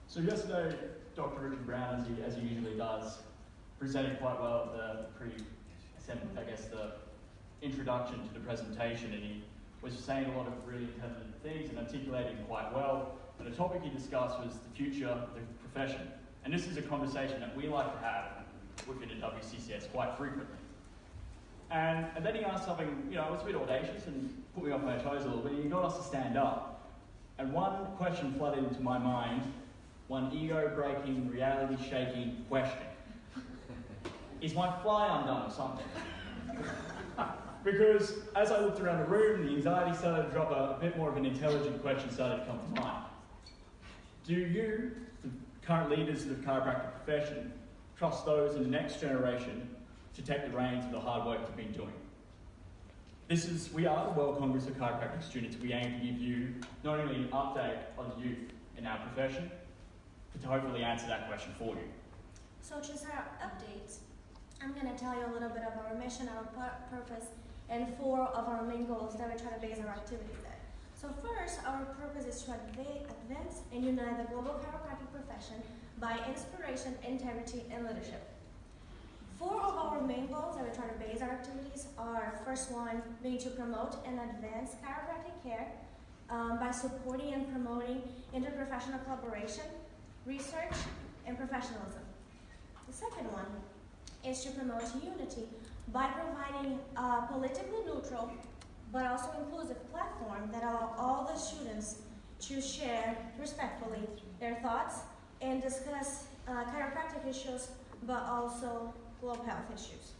So yesterday, Dr. Ritter Brown, as he usually does, presented quite well at the introduction to the presentation, and he was saying a lot of really intelligent things and articulating quite well. And the topic he discussed was the future of the profession. And this is a conversation that we like to have within the WCCS quite frequently. And then he asked something, it was a bit audacious and put me off my toes a little bit. He got us to stand up. And one question flooded into my mind, one ego-breaking, reality-shaking question. Is my fly undone or something? Because as I looked around the room, the anxiety started to drop, a bit more of an intelligent question started to come to mind. Do you, the current leaders of the chiropractic profession, trust those in the next generation to take the reins of the hard work you've been doing? We are the World Congress of Chiropractic Students. We aim to give you not only an update on the youth in our profession, but to hopefully answer that question for you. So to start our updates, I'm going to tell you a little bit of our mission, our purpose, and 4 of our main goals that we try to base our activities at. So first, our purpose is to advance and unite the global chiropractic profession by inspiration, integrity, and leadership. 4 of our main goals that we try to base our activities are, first one being to promote and advance chiropractic care by supporting and promoting interprofessional collaboration, research, and professionalism. The second one is to promote unity by providing a politically neutral but also inclusive platform that allows all the students to share respectfully their thoughts and discuss chiropractic issues, but also global health issues.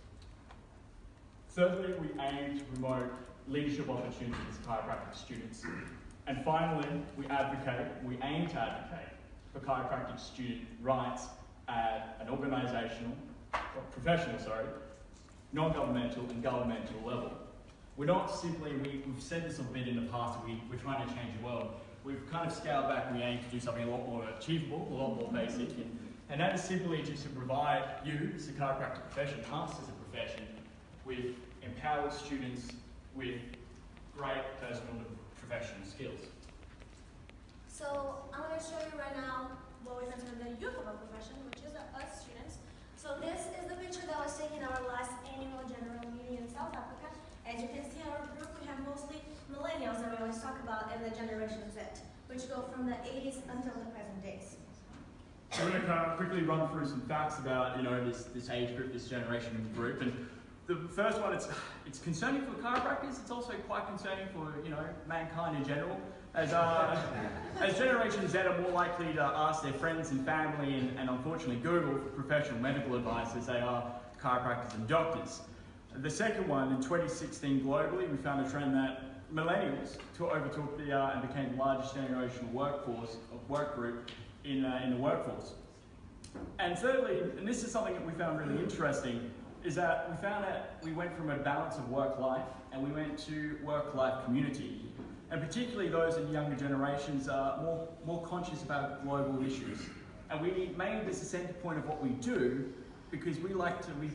Thirdly, we aim to promote leadership opportunities for chiropractic students. And finally, we aim to advocate for chiropractic student rights at an professional, non-governmental and governmental level. We're not simply, we've said this a bit in the past, we're trying to change the world. We've kind of scaled back and we aim to do something a lot more achievable, a lot more basic. And that is simply just to provide you, as a chiropractic profession, us as a profession, with empowered students with great personal and professional skills. So I'm going to show you right now what we consider the youth of our profession, which is us students. So this is the picture that was taken at our last annual general meeting in South Africa. As you can see, our group, we have mostly millennials that we always talk about, and the Generation Z, which go from the 80s until the present days. So we're going to kind of quickly run through some facts about this age group, this generation group. And the first one, it's concerning for chiropractors. It's also quite concerning for mankind in general, as Generation Z are more likely to ask their friends and family and unfortunately Google for professional medical advice as they are chiropractors and doctors. The second one, in 2016 globally, we found a trend that millennials overtook and became the largest generational work group in the workforce. And thirdly, and this is something that we found really interesting, is that we found that we went from a balance of work-life and we went to work-life community. And particularly those in younger generations are more conscious about global issues. And we made this a center point of what we do because we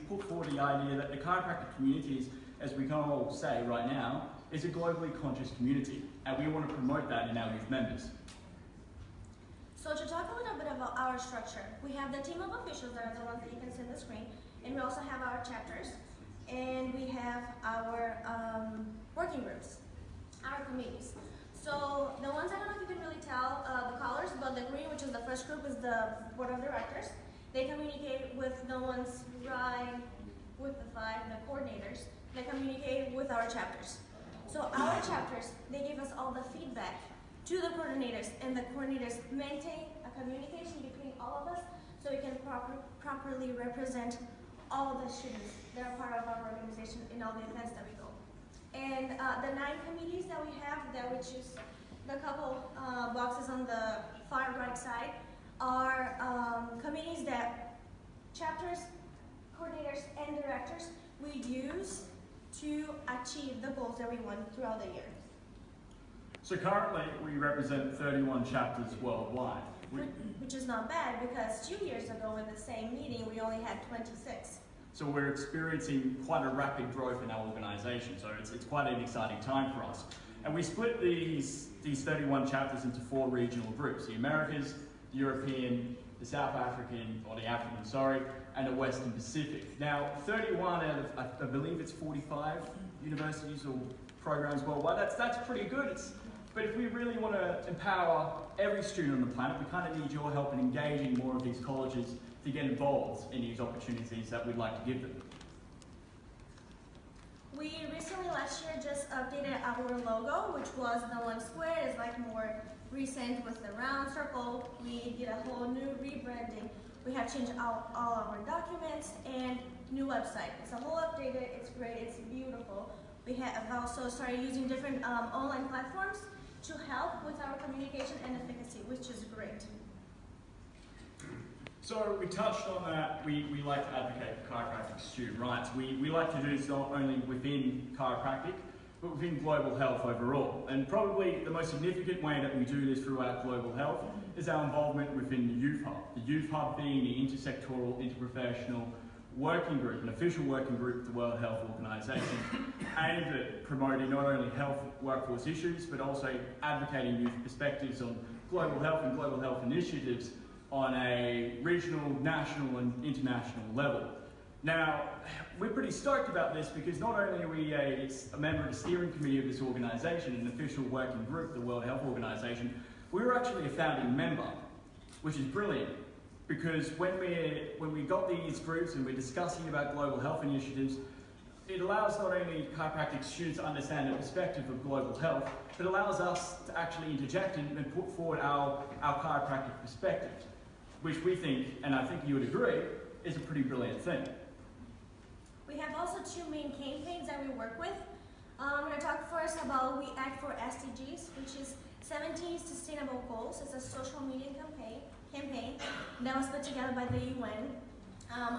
put forward the idea that the chiropractic community is, as we can all say right now, is a globally conscious community. And we want to promote that in our youth members. So to talk a little bit about our structure, we have the team of officials that are the ones that you can see on the screen, and we also have our chapters, and we have our working groups, our committees. So the ones, I don't know if you can really tell the colors, but the green, which is the first group, is the board of directors. They communicate with the ones right with the 5, the coordinators. They communicate with our chapters. So our chapters, they give us all the feedback to the coordinators, and the coordinators maintain a communication between all of us so we can properly represent all of the students that are part of our organization in all the events that we go. And the 9 committees that we have, that we choose, the couple boxes on the far right side, are committees that chapters, coordinators, and directors we use to achieve the goals that we want throughout the year. So currently, we represent 31 chapters worldwide. Which is not bad, because 2 years ago in the same meeting, we only had 26. So we're experiencing quite a rapid growth in our organization, so it's quite an exciting time for us. And we split these 31 chapters into 4 regional groups: the Americas, the European, the South African, or the African, sorry, and the Western Pacific. Now, 31 out of, I believe it's 45 universities or programs worldwide, that's pretty good. But if we really want to empower every student on the planet, we kind of need your help in engaging more of these colleges to get involved in these opportunities that we'd like to give them. We recently last year just updated our logo, which was the one square. It's like more recent with the round circle. We did a whole new rebranding. We have changed all our documents and new website. It's a whole updated, it's great, it's beautiful. We have also started using different online platforms to help with our communication and efficacy, which is great. So we touched on that, we like to advocate for chiropractic student rights. We like to do this not only within chiropractic, but within global health overall. And probably the most significant way that we do this throughout global health is our involvement within the Youth Hub. The Youth Hub being the intersectoral, interprofessional working group, an official working group of the World Health Organization, aimed at promoting not only health workforce issues, but also advocating youth perspectives on global health and global health initiatives on a regional, national and international level. Now, we're pretty stoked about this because not only are we a member of the steering committee of this organisation, an official working group, the World Health Organization, we're actually a founding member, which is brilliant because when we got these groups and we're discussing about global health initiatives, it allows not only chiropractic students to understand the perspective of global health, but allows us to actually interject and put forward our chiropractic perspective, which we think, and I think you would agree, is a pretty brilliant thing. We have also two main campaigns that we work with. I'm going to talk first about We Act for SDGs, which is 17 Sustainable Goals. It's a social media campaign that was put together by the UN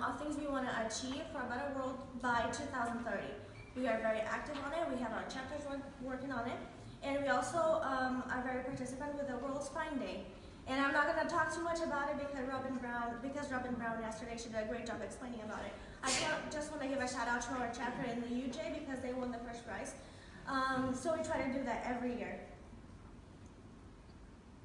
of things we want to achieve for a better world by 2030. We are very active on it. We have our chapters working on it. And we also are very participant with the World Spine Day. And I'm not going to talk too much about it because Robin Brown yesterday, she did a great job explaining about it. I just want to give a shout out to our chapter in the UJ because they won the first prize. So we try to do that every year.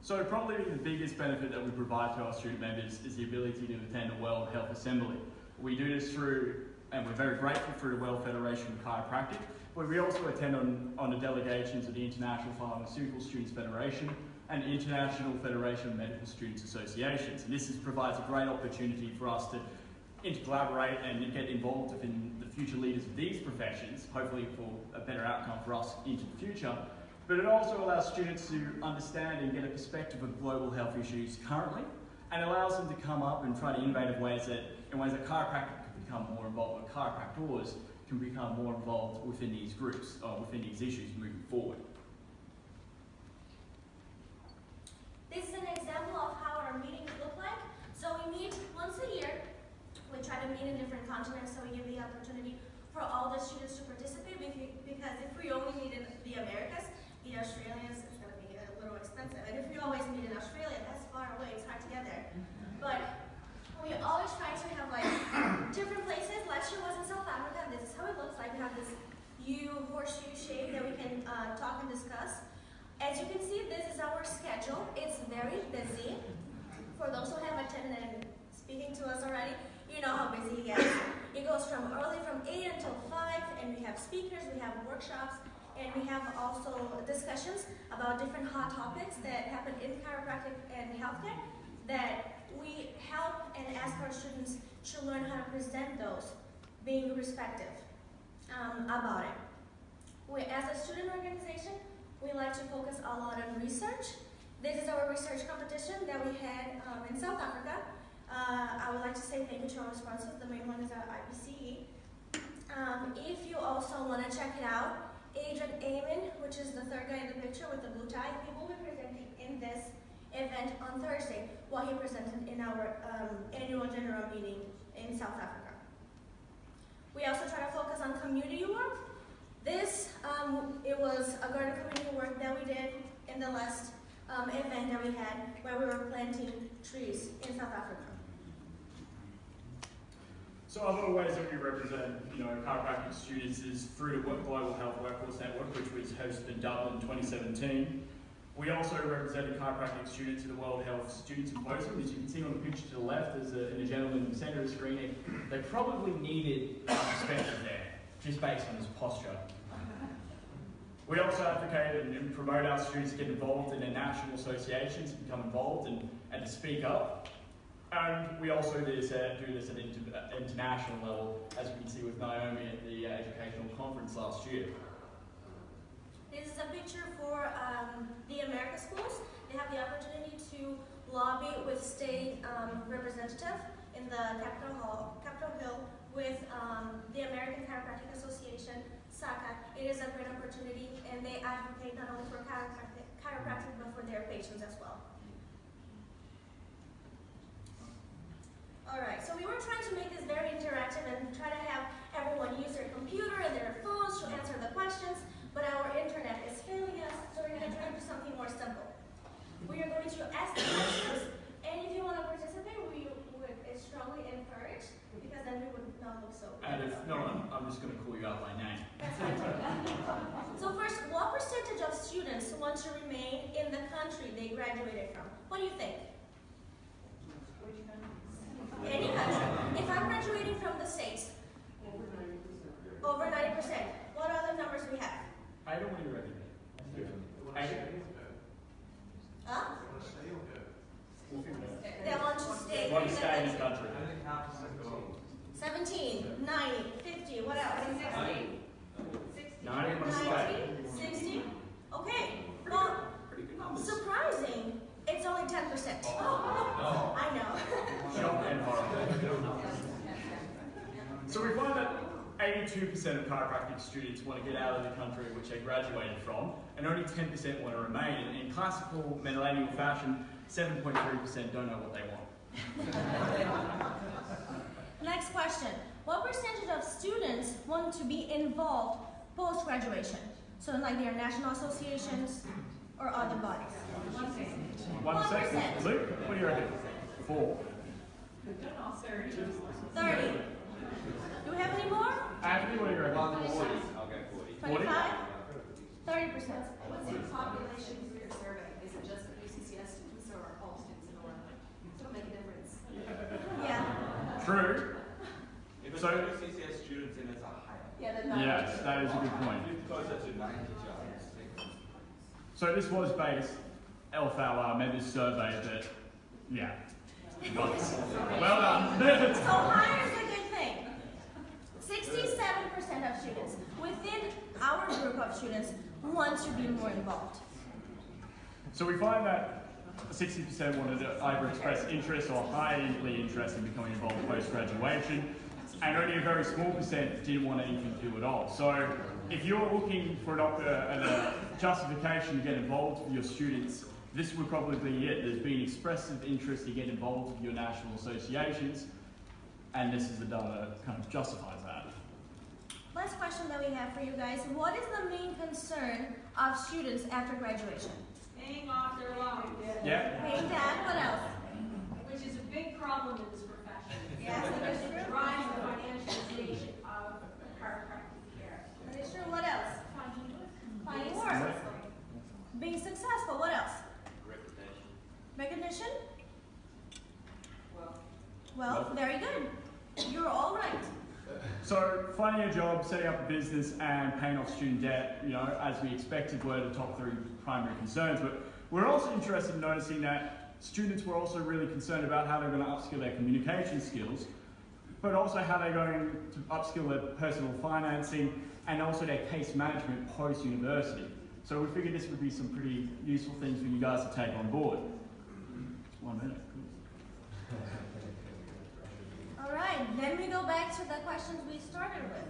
So probably the biggest benefit that we provide to our student members is the ability to attend a World Health Assembly. We do this through, and we're very grateful for the World Federation of Chiropractic, but we also attend on the delegations of the International Pharmaceutical Students Federation and the International Federation of Medical Students Associations. And this provides a great opportunity for us to intercollaborate and get involved in the future leaders of these professions, hopefully for a better outcome for us into the future. But it also allows students to understand and get a perspective of global health issues currently, and allows them to come up and try to innovative ways in ways that chiropractic can become more involved, or chiropractors can become more involved within these groups, or within these issues moving forward. This is an example of how our meetings look like. So we meet once a year. We try to meet in different continents, so we give the opportunity for all the students to participate, because if we only meet in the Americas, the Australians, it's going to be a little expensive. And if we always meet in Australia, that's far away, it's hard to get there. But we always try to have like different places. Last year was in South Africa. This is how it looks like. We have this horseshoe shape that we can talk and discuss. As you can see, this is our schedule. It's very busy. For those who have attended and speaking to us already, you know how busy it gets. It goes from 8 until 5, and we have speakers, we have workshops, and we have also discussions about different hot topics that happen in chiropractic and healthcare that we help and ask our students to learn how to present those, being respectful about it. As a student organization, we like to focus a lot on research. This is our research competition that we had in South Africa. I would like to say thank you to our sponsors. The main one is our IPCE. If you also want to check it out, Adrian Amon, which is the third guy in the picture with the blue tie, he will be presenting in this event on Thursday, while he presented in our annual general meeting in South Africa. We also try to focus on community work. This, it was a garden community work that we did in the last event that we had, where we were planting trees in South Africa. So other ways that we represent, chiropractic students is through the Global Health Workforce Network, which was hosted in Dublin in 2017. We also represented chiropractic students at the World Health Student Symposium. As you can see on the picture to the left, there's a gentleman in the centre of the screen. They probably needed suspension there, just based on his posture. We also advocate and promote our students to get involved in their national associations, become involved and to speak up. And we also do this at an international level, as we can see with Naomi at the educational conference last year. This is a picture for the American schools. They have the opportunity to lobby with state representative in the Capitol Hill with the American Chiropractic Association, SACA. It is a great opportunity, and they advocate not only for chiropractic but for their patients as well. Alright, so we were trying to make this very interactive and try to have everyone use their computer and their phones to answer the questions, but our internet is failing us, so we're going to try to do something more simple. We are going to ask the questions, and if you want to participate, we would strongly encourage, because then we would not look so And if not, I'm just going to call you out by name. That's fine. So first, what percentage of students want to remain in the country they graduated from? What do you think? Any country. If I'm graduating from the States, over 90%. What other numbers do we have? I don't want you ready. Huh? They want to stay. Want to stay in the country. 17, 90, 50, what else? 60. 90 want to stay. 60? Okay. Well, Pretty good numbers. surprising, it's only 10%. No. I know. Shock and horror. So we find that 82% of chiropractic students want to get out of the country which they graduated from, and only 10% want to remain. And in classical millennial fashion, 7.3% don't know what they want. Next question. What percentage of students want to be involved post-graduation? So like their national associations or other bodies? 1%. Luke, what do you reckon? 4. 30. Do we have any more? Anthony, what do you reckon? 40. 25? 30%. What's the population for your survey? Is it just WCCS students or all students in Orlando? It'll make a difference. Yeah. True. If it's So- WCCS students, then it's a higher. Yeah, Yes, that is a good point. It's closer to 90 jobs. So this was based off our members survey that, yeah. Well done. So higher is a good thing. 67% of students within our group of students want to be more involved. So we find that 60% wanted to either express interest or highly interested in becoming involved post-graduation, and only a very small percent didn't want anything to do at all. So if you're looking for a justification to get involved with your students, this would probably be it. There's been expressive interest to get involved with your national associations, and this is the data that kind of justifies that. Last question that we have for you guys. What is the main concern of students after graduation? Paying off their loans, Yeah? Paying that, what else? which is a big problem in this profession. Yes, that is It true. drives the financialization of chiropractic care. That is true, what else? Finding work. Being successful, what else? Recognition? Well, very good. You're all right. So finding a job, setting up a business, and paying off student debt, you know, as we expected, were the top 3 primary concerns. But we're also interested in noticing that students were also really concerned about how they're going to upskill their communication skills, but also how they're going to upskill their personal financing and also their case management post-university. So we figured this would be some pretty useful things for you guys to take on board. 1 minute. All right, then we go back to the questions we started with.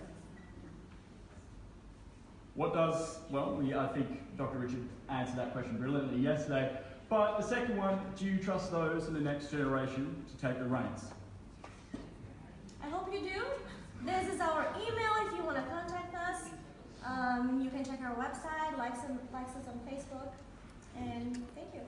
What does, well, I think Dr. Richard answered that question brilliantly yesterday, but the second one, do you trust those in the next generation to take the reins? I hope you do. This is our email if you want to contact us. You can check our website, like us on Facebook, and thank you.